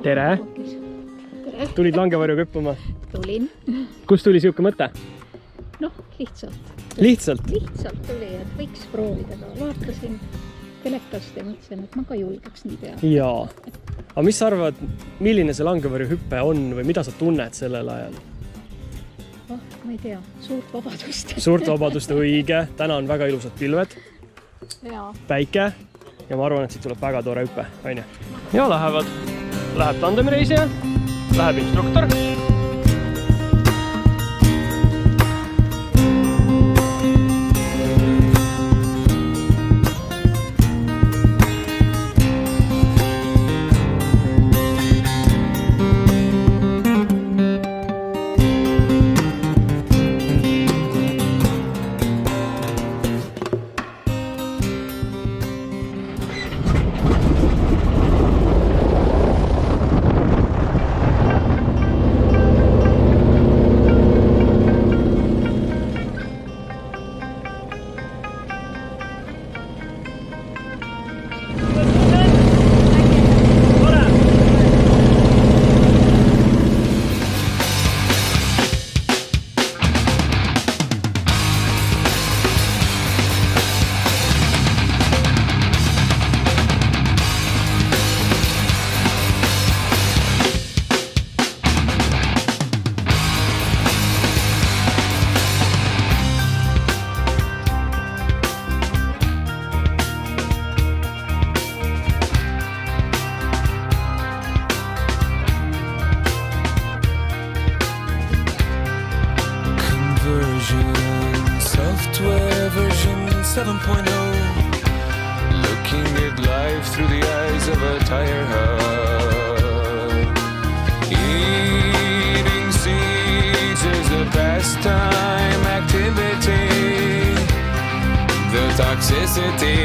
Tere! Tulid langevarjuga hüppama? Tulin. Kust tuli siuke mõte? Noh, lihtsalt. Lihtsalt? Lihtsalt tuli, et võiks proovida. Vaatasin telekast ja mõtlesin, et ma ka julgeks nii teha. Jaa. Aga mis sa arvad, milline see langevarjuhüppe on või mida sa tunned sellel ajal? Oh, ma ei tea. Suurt vabadust. Suurt vabadust, õige. Täna on väga ilusad pilved. Jaa. Päike. Ja ma arvan, et siit tuleb väga tore hüppe. Ja läheb tandemireisija. Läheb instruktor. Software version 7.0. Looking at life through the eyes of a tire hub. Eating seeds is a pastime activity. The toxicity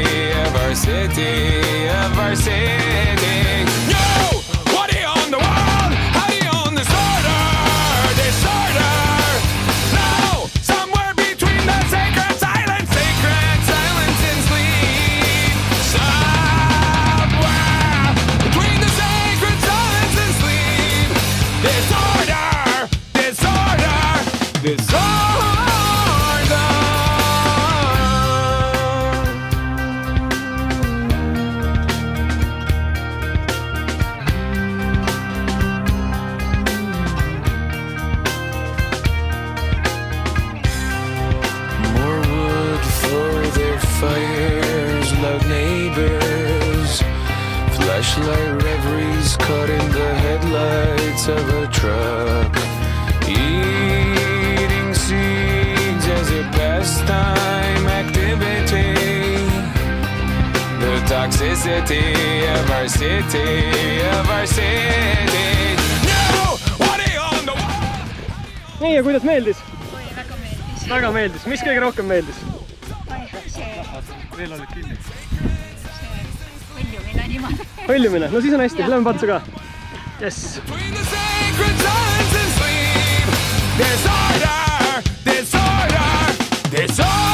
of our city, No! What do you own the world? How do you own disorder? No! Somewhere between the sacred silence and sleep. Somewhere between the sacred silence and sleep. Disorder. Fires, loud neighbors, flashlight reveries caught in the headlights of a truck. Eating seeds as a pastime activity. The toxicity of our city. No! What are you on the wall? Nii, ja kuidas meeldis? Oi, väga meeldis. Väga meeldis. Mis kõige rohkem meeldis? Veel olid kinni. Hõljumine niimoodi. Hõljumine. No siis on hästi. Lähme patsu ka. Yes. Between the sacred silence and sleep. Disorder.